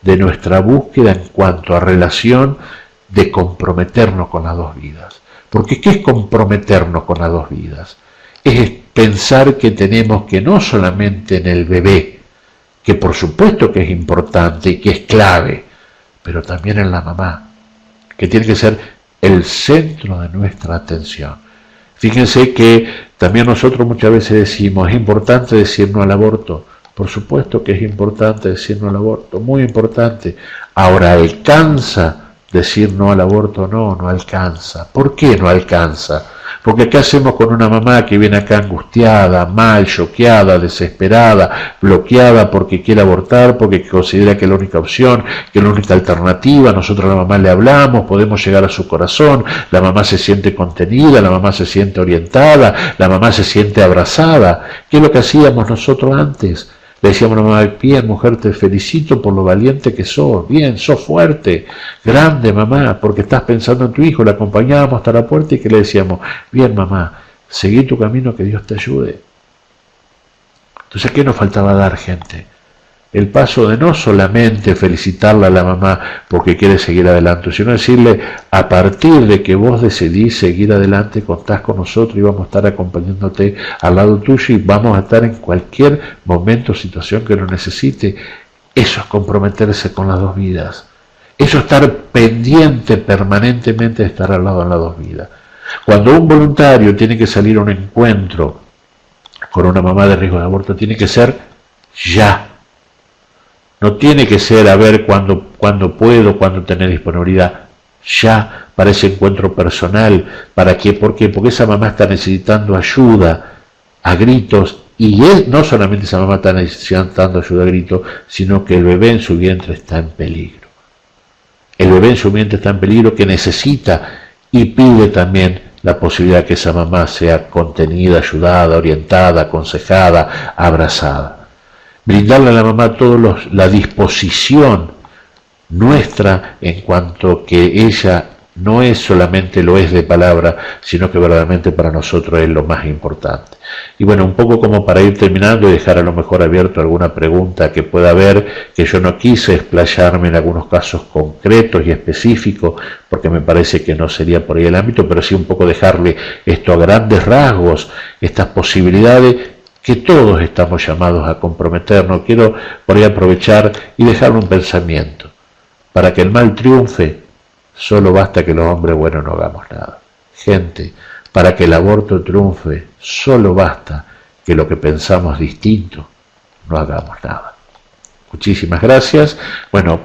de nuestra búsqueda en cuanto a relación de comprometernos con las dos vidas. Porque ¿qué es comprometernos con las dos vidas? Es pensar que tenemos que no solamente en el bebé, que por supuesto que es importante y que es clave, pero también en la mamá, que tiene que ser el centro de nuestra atención. Fíjense que también nosotros muchas veces decimos, es importante decir no al aborto. Por supuesto que es importante decir no al aborto, muy importante. Ahora, ¿alcanza decir no al aborto? No, no alcanza. ¿Por qué no alcanza? Porque ¿qué hacemos con una mamá que viene acá angustiada, mal, choqueada, desesperada, bloqueada porque quiere abortar, porque considera que es la única opción, que es la única alternativa? Nosotros a la mamá le hablamos, podemos llegar a su corazón, la mamá se siente contenida, la mamá se siente orientada, la mamá se siente abrazada. ¿Qué es lo que hacíamos nosotros antes? Le decíamos a la mamá, bien, mujer, te felicito por lo valiente que sos, bien, sos fuerte, grande, mamá, porque estás pensando en tu hijo. La acompañábamos hasta la puerta y que le decíamos, bien, mamá, seguí tu camino, que Dios te ayude. Entonces, ¿qué nos faltaba dar, gente? El paso de no solamente felicitarla a la mamá porque quiere seguir adelante, sino decirle, a partir de que vos decidís seguir adelante, contás con nosotros y vamos a estar acompañándote al lado tuyo y vamos a estar en cualquier momento o situación que lo necesite. Eso es comprometerse con las dos vidas. Eso es estar pendiente permanentemente de estar al lado en las dos vidas. Cuando un voluntario tiene que salir a un encuentro con una mamá de riesgo de aborto, tiene que ser ya. No tiene que ser a ver cuándo puedo, cuándo tener disponibilidad. Ya para ese encuentro personal. ¿Para qué? ¿Por qué? Porque esa mamá está necesitando ayuda a gritos. Y no solamente esa mamá está necesitando ayuda a gritos, sino que el bebé en su vientre está en peligro. El bebé en su vientre está en peligro, que necesita y pide también la posibilidad que esa mamá sea contenida, ayudada, orientada, aconsejada, abrazada. Brindarle a la mamá toda la disposición nuestra en cuanto que ella no es solamente lo es de palabra, sino que verdaderamente para nosotros es lo más importante. Y bueno, un poco como para ir terminando y dejar a lo mejor abierto alguna pregunta que pueda haber, que yo no quise explayarme en algunos casos concretos y específicos, porque me parece que no sería por ahí el ámbito, pero sí un poco dejarle esto a grandes rasgos, estas posibilidades que todos estamos llamados a comprometernos. Quiero por ahí aprovechar y dejarle un pensamiento. Para que el mal triunfe, solo basta que los hombres buenos no hagamos nada. Gente, Para que el aborto triunfe, solo basta que lo que pensamos distinto no hagamos nada. Muchísimas gracias. Bueno,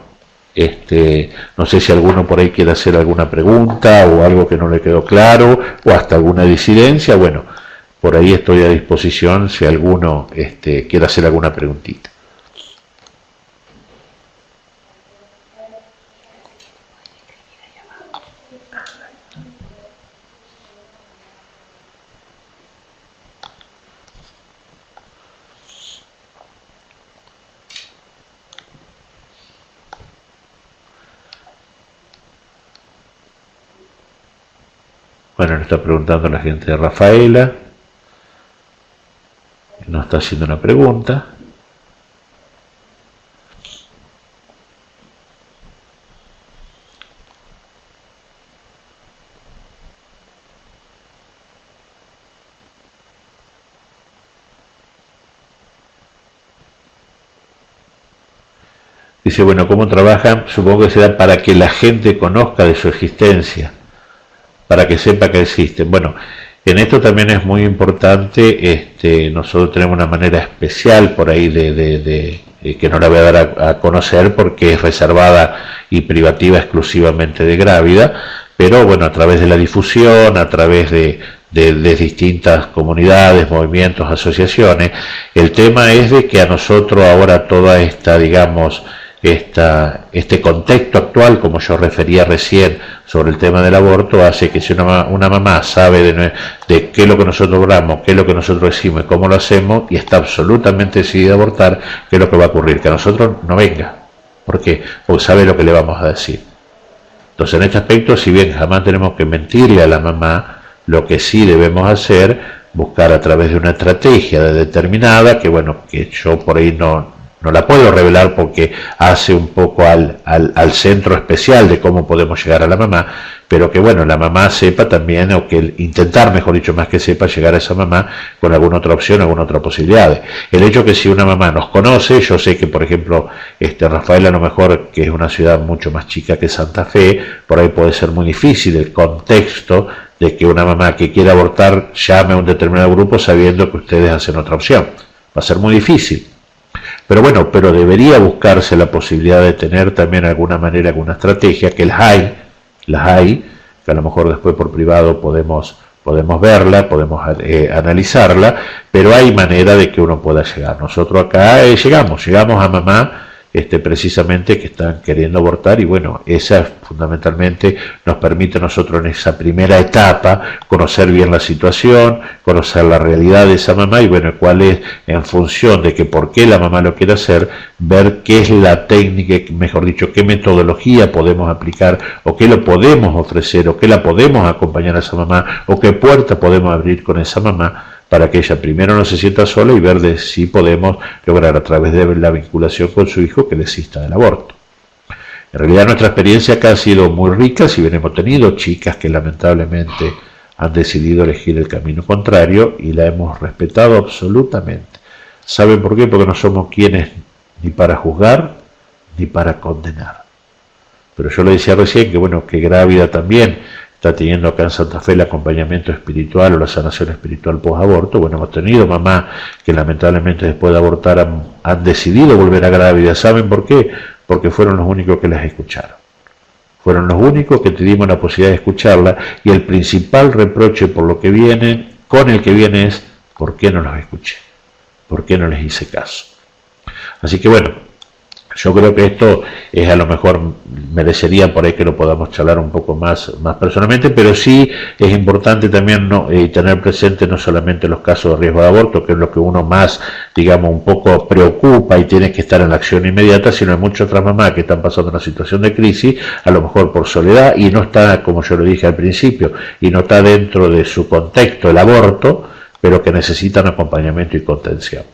no sé si alguno por ahí quiere hacer alguna pregunta o algo que no le quedó claro o hasta alguna disidencia. Bueno, por ahí estoy a disposición si alguno quiere hacer alguna preguntita. Bueno, nos está preguntando la gente de Rafaela. Nos está haciendo una pregunta. Dice, bueno, ¿cómo trabajan? Supongo que será para que la gente conozca de su existencia, para que sepa que existen. Bueno, en esto también es muy importante, nosotros tenemos una manera especial por ahí de que no la voy a dar a conocer porque es reservada y privativa exclusivamente de Grávida, pero bueno, a través de la difusión, a través de distintas comunidades, movimientos, asociaciones, el tema es de que a nosotros ahora toda esta, digamos, este contexto actual, como yo refería recién sobre el tema del aborto, hace que si una mamá sabe de qué es lo que nosotros logramos, qué es lo que nosotros decimos y cómo lo hacemos, y está absolutamente decidida a abortar, qué es lo que va a ocurrir, que a nosotros no venga. ¿Por qué? Porque sabe lo que le vamos a decir. Entonces, en este aspecto, si bien jamás tenemos que mentirle a la mamá, lo que sí debemos hacer, buscar a través de una estrategia determinada, que bueno, que yo por ahí no la puedo revelar porque hace un poco al centro especial de cómo podemos llegar a la mamá, pero que bueno, la mamá sepa también, o que intentar, mejor dicho, más que sepa, llegar a esa mamá con alguna otra opción, alguna otra posibilidad. El hecho que si una mamá nos conoce, yo sé que por ejemplo, Rafael a lo mejor, que es una ciudad mucho más chica que Santa Fe, por ahí puede ser muy difícil el contexto de que una mamá que quiera abortar llame a un determinado grupo sabiendo que ustedes hacen otra opción. Va a ser muy difícil. Pero bueno, pero debería buscarse la posibilidad de tener también de alguna manera alguna estrategia, que las hay, que a lo mejor después por privado podemos verla, podemos analizarla, pero hay manera de que uno pueda llegar. Nosotros acá llegamos a mamá precisamente que están queriendo abortar, y bueno, esa fundamentalmente nos permite a nosotros en esa primera etapa conocer bien la situación, conocer la realidad de esa mamá, y bueno, cuál es, en función de que por qué la mamá lo quiere hacer, ver qué es la técnica, mejor dicho, qué metodología podemos aplicar, o qué lo podemos ofrecer, o qué la podemos acompañar a esa mamá, o qué puerta podemos abrir con esa mamá, para que ella primero no se sienta sola y ver de si podemos lograr a través de la vinculación con su hijo que desista del aborto. En realidad nuestra experiencia acá ha sido muy rica, si bien hemos tenido chicas que lamentablemente han decidido elegir el camino contrario y la hemos respetado absolutamente. ¿Saben por qué? Porque no somos quienes ni para juzgar ni para condenar. Pero yo le decía recién que bueno, que Grávida también está teniendo acá en Santa Fe el acompañamiento espiritual o la sanación espiritual post-aborto. Bueno, hemos tenido mamás que lamentablemente después de abortar han decidido volver a Grávida. ¿Saben por qué? Porque fueron los únicos que las escucharon. Fueron los únicos que tuvimos la posibilidad de escucharla, y el principal reproche por lo que vienen, con el que viene, es ¿por qué no los escuché? ¿Por qué no les hice caso? Así que bueno, yo creo que esto es, a lo mejor merecería por ahí que lo podamos charlar un poco más personalmente, pero sí es importante también tener presente no solamente los casos de riesgo de aborto, que es lo que uno más, digamos, un poco preocupa y tiene que estar en la acción inmediata, sino hay muchas otras mamás que están pasando una situación de crisis, a lo mejor por soledad, y no está, como yo lo dije al principio, y no está dentro de su contexto el aborto, pero que necesitan acompañamiento y contención.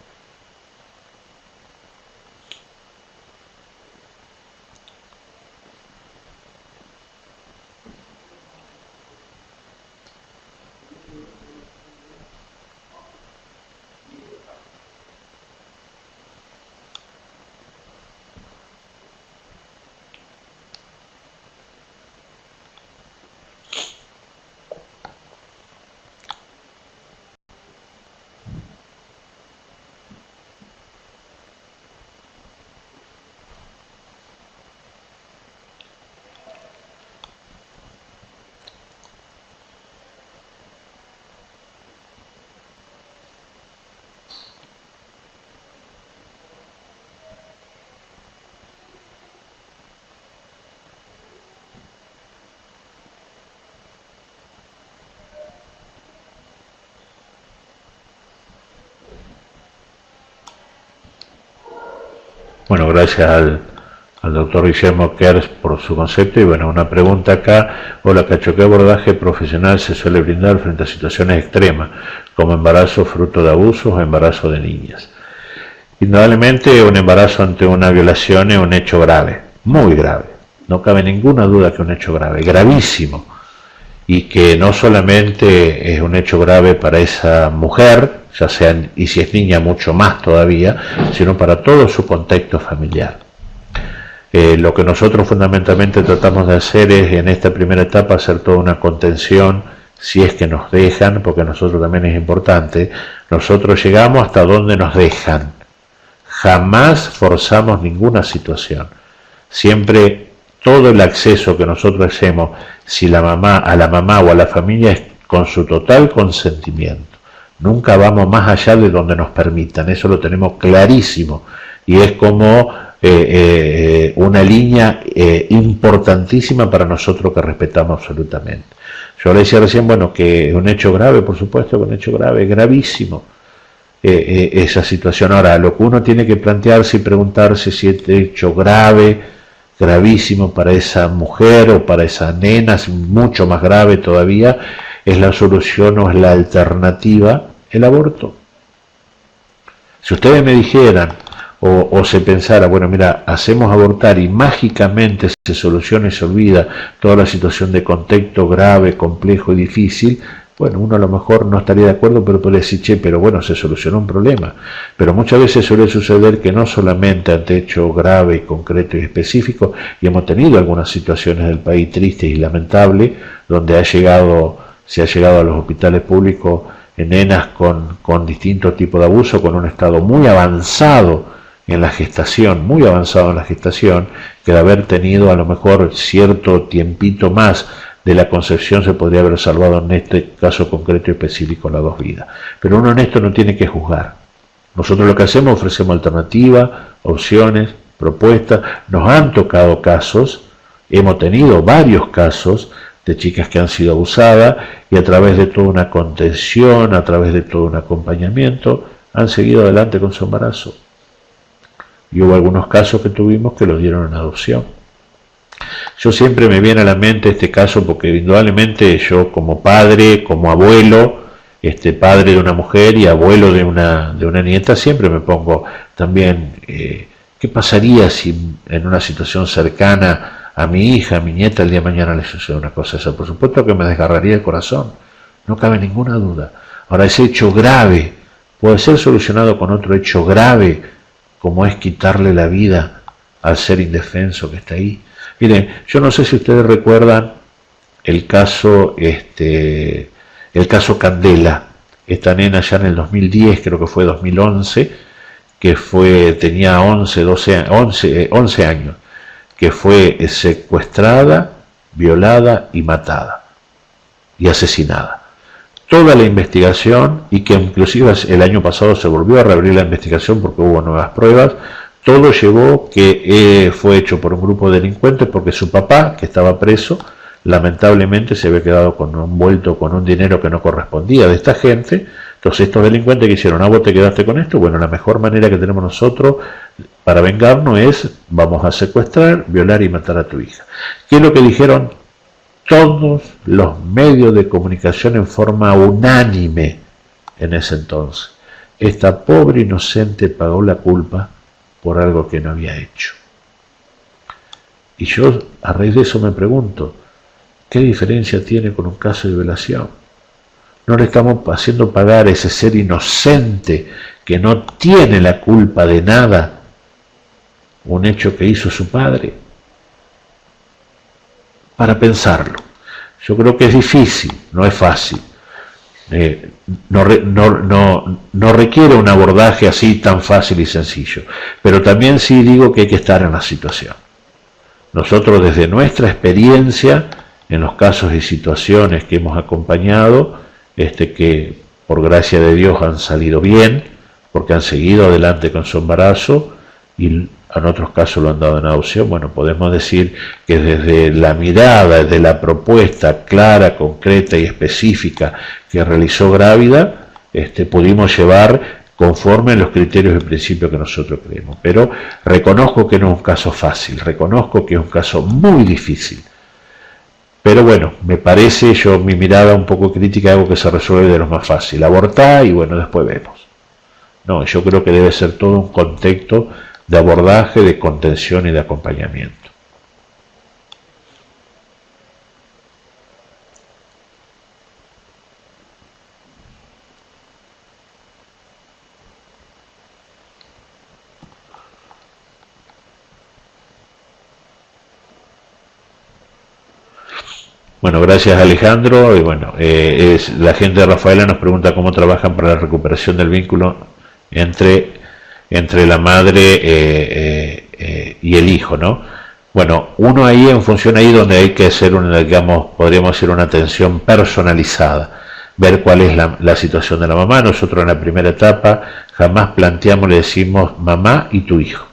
Bueno, gracias al doctor Guillermo Kers por su concepto. Y bueno, una pregunta acá: hola Cacho, ¿qué abordaje profesional se suele brindar frente a situaciones extremas, como embarazo fruto de abusos o embarazo de niñas? Indudablemente un embarazo ante una violación es un hecho grave, muy grave. No cabe ninguna duda que es un hecho grave, gravísimo. Y que no solamente es un hecho grave para esa mujer, ya sea, y si es niña mucho más todavía, sino para todo su contexto familiar. Lo que nosotros fundamentalmente tratamos de hacer es, en esta primera etapa, hacer toda una contención, si es que nos dejan, porque nosotros también es importante. Nosotros llegamos hasta donde nos dejan, jamás forzamos ninguna situación. Siempre todo el acceso que nosotros hacemos, si a la mamá o a la familia, es con su total consentimiento. Nunca vamos más allá de donde nos permitan, eso lo tenemos clarísimo, y es como una línea importantísima para nosotros que respetamos absolutamente. Yo le decía recién, bueno, que es un hecho grave, por supuesto que un hecho grave, gravísimo, esa situación. Ahora, lo que uno tiene que plantearse y preguntarse si es hecho grave, gravísimo para esa mujer o para esa nena, mucho más grave todavía, es la solución o es la alternativa, el aborto. Si ustedes me dijeran, o se pensara, bueno, mira, hacemos abortar y mágicamente se soluciona y se olvida toda la situación de contexto grave, complejo y difícil, bueno, uno a lo mejor no estaría de acuerdo, pero puede decir, che, pero bueno, se solucionó un problema. Pero muchas veces suele suceder que no solamente ante hecho grave, concreto y específico, y hemos tenido algunas situaciones del país tristes y lamentables, donde se ha llegado a los hospitales públicos nenas con distintos tipos de abuso, con un estado muy avanzado en la gestación, que de haber tenido a lo mejor cierto tiempito más de la concepción se podría haber salvado en este caso concreto y específico las 2 vidas. Pero uno en esto no tiene que juzgar. Nosotros lo que hacemos, ofrecemos alternativas, opciones, propuestas. Nos han tocado casos, hemos tenido varios casos de chicas que han sido abusadas y a través de toda una contención, a través de todo un acompañamiento, han seguido adelante con su embarazo. Y hubo algunos casos que tuvimos que los dieron en adopción. Yo siempre me viene a la mente este caso porque indudablemente yo como padre, como abuelo, padre de una mujer y abuelo de una nieta, siempre me pongo también, ¿qué pasaría si en una situación cercana a mi hija, a mi nieta, el día de mañana le sucede una cosa esa? Por supuesto que me desgarraría el corazón, no cabe ninguna duda. Ahora, ese hecho grave puede ser solucionado con otro hecho grave, como es quitarle la vida al ser indefenso que está ahí. Miren, yo no sé si ustedes recuerdan el caso Candela, esta nena ya en el 2010, creo que fue 2011, que tenía 11 años, que fue secuestrada, violada y matada, y asesinada. Toda la investigación, y que inclusive el año pasado se volvió a reabrir la investigación porque hubo nuevas pruebas, todo llevó que fue hecho por un grupo de delincuentes porque su papá, que estaba preso, lamentablemente se había quedado envuelto con un dinero que no correspondía de esta gente. Entonces estos delincuentes que hicieron, vos te quedaste con esto, bueno, la mejor manera que tenemos nosotros para vengarnos es, vamos a secuestrar, violar y matar a tu hija. ¿Qué es lo que dijeron todos los medios de comunicación en forma unánime en ese entonces? Esta pobre inocente pagó la culpa por algo que no había hecho. Y yo a raíz de eso me pregunto, ¿qué diferencia tiene con un caso de violación? No le estamos haciendo pagar a ese ser inocente que no tiene la culpa de nada un hecho que hizo su padre. Para pensarlo. Yo creo que es difícil, no es fácil. No requiere un abordaje así tan fácil y sencillo, pero también sí digo que hay que estar en la situación. Nosotros desde nuestra experiencia, en los casos y situaciones que hemos acompañado, que por gracia de Dios han salido bien, porque han seguido adelante con su embarazo, y en otros casos lo han dado en adopción, bueno, podemos decir que desde la mirada, desde la propuesta clara, concreta y específica que realizó Grávida, pudimos llevar conforme a los criterios y principios que nosotros creemos. Pero reconozco que no es un caso fácil, reconozco que es un caso muy difícil. Pero bueno, me parece, yo mi mirada un poco crítica, algo que se resuelve de lo más fácil, abortar y bueno, después vemos. No, yo creo que debe ser todo un contexto de abordaje, de contención y de acompañamiento. Bueno, gracias Alejandro. Y bueno, la gente de Rafaela nos pregunta cómo trabajan para la recuperación del vínculo entre la madre y el hijo, ¿no? Bueno, uno ahí en función ahí donde hay que hacer una, digamos, podríamos decir una atención personalizada, ver cuál es la situación de la mamá. Nosotros en la primera etapa jamás planteamos, le decimos mamá y tu hijo.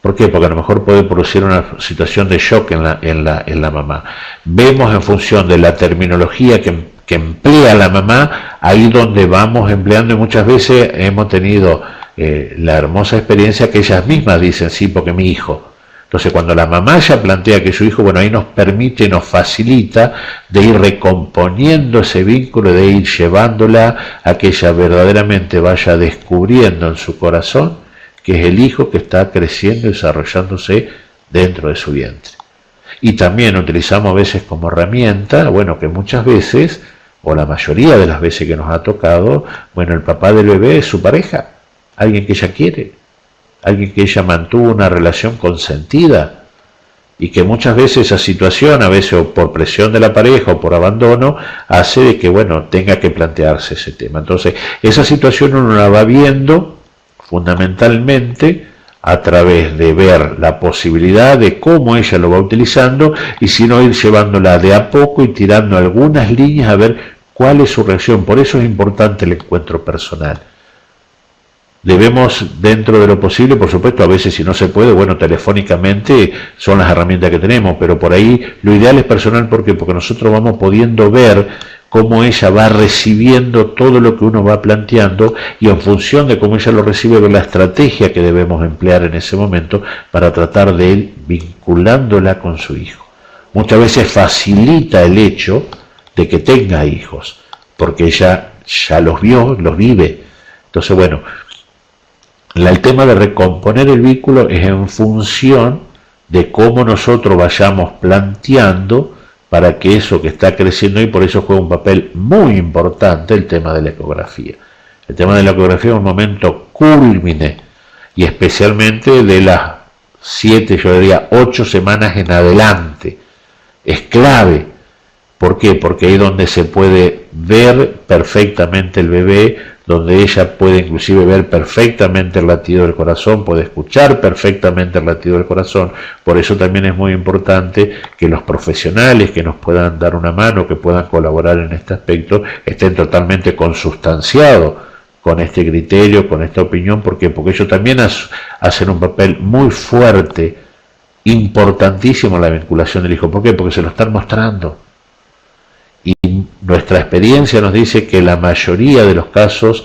¿Por qué? Porque a lo mejor puede producir una situación de shock en la mamá. Vemos en función de la terminología que emplea la mamá, ahí donde vamos empleando, y muchas veces hemos tenido la hermosa experiencia que ellas mismas dicen, sí, porque mi hijo. Entonces cuando la mamá ya plantea que su hijo, bueno, ahí nos permite, nos facilita de ir recomponiendo ese vínculo, de ir llevándola a que ella verdaderamente vaya descubriendo en su corazón que es el hijo que está creciendo y desarrollándose dentro de su vientre. Y también utilizamos a veces como herramienta, bueno, que muchas veces, o la mayoría de las veces que nos ha tocado, bueno, el papá del bebé es su pareja, alguien que ella quiere, alguien que ella mantuvo una relación consentida, y que muchas veces esa situación, a veces o por presión de la pareja o por abandono, hace de que, bueno, tenga que plantearse ese tema. Entonces, esa situación uno la va viendo fundamentalmente a través de ver la posibilidad de cómo ella lo va utilizando, y si no ir llevándola de a poco y tirando algunas líneas a ver cuál es su reacción. Por eso es importante el encuentro personal. Debemos, dentro de lo posible, por supuesto, a veces si no se puede, bueno, telefónicamente son las herramientas que tenemos, pero por ahí lo ideal es personal. ¿Por qué? Porque nosotros vamos pudiendo ver cómo ella va recibiendo todo lo que uno va planteando, y en función de cómo ella lo recibe, ver la estrategia que debemos emplear en ese momento para tratar de ir vinculándola con su hijo. Muchas veces facilita el hecho de que tenga hijos, porque ella ya los vio, los vive. Entonces, bueno, el tema de recomponer el vínculo es en función de cómo nosotros vayamos planteando para que eso que está creciendo, y por eso juega un papel muy importante el tema de la ecografía. El tema de la ecografía es un momento cúlmine, y especialmente de las 7, yo diría 8 semanas en adelante. Es clave. ¿Por qué? Porque ahí es donde se puede ver perfectamente el bebé, donde ella puede inclusive ver perfectamente el latido del corazón, puede escuchar perfectamente el latido del corazón. Por eso también es muy importante que los profesionales que nos puedan dar una mano, que puedan colaborar en este aspecto, estén totalmente consustanciados con este criterio, con esta opinión. ¿Por qué? Porque ellos también hacen un papel muy fuerte, importantísimo en la vinculación del hijo. ¿Por qué? Porque se lo están mostrando. Y nuestra experiencia nos dice que la mayoría de los casos,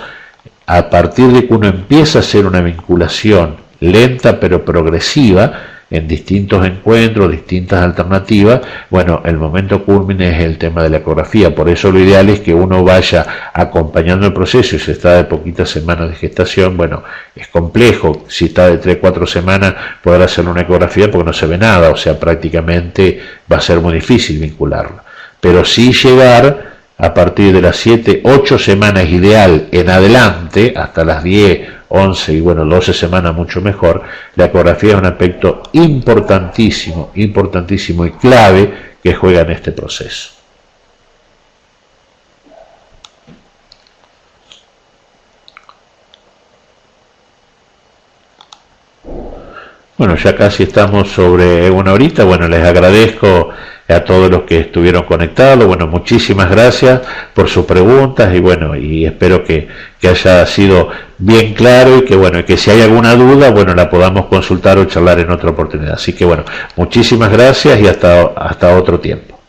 a partir de que uno empieza a hacer una vinculación lenta pero progresiva en distintos encuentros, distintas alternativas, bueno, el momento culmine es el tema de la ecografía. Por eso lo ideal es que uno vaya acompañando el proceso. Y si está de poquitas semanas de gestación, bueno, es complejo. Si está de 3-4 semanas, poder hacer una ecografía porque no se ve nada, o sea, prácticamente va a ser muy difícil vincularla. Pero sí llegar a partir de las 7-8 semanas ideal en adelante, hasta las 10, 11 y bueno, 12 semanas mucho mejor. La ecografía es un aspecto importantísimo, importantísimo y clave que juega en este proceso. Bueno, ya casi estamos sobre una horita. Bueno, les agradezco a todos los que estuvieron conectados. Bueno, muchísimas gracias por sus preguntas, y bueno, y espero que haya sido bien claro, y que bueno, y que si hay alguna duda, bueno, la podamos consultar o charlar en otra oportunidad. Así que bueno, muchísimas gracias y hasta otro tiempo.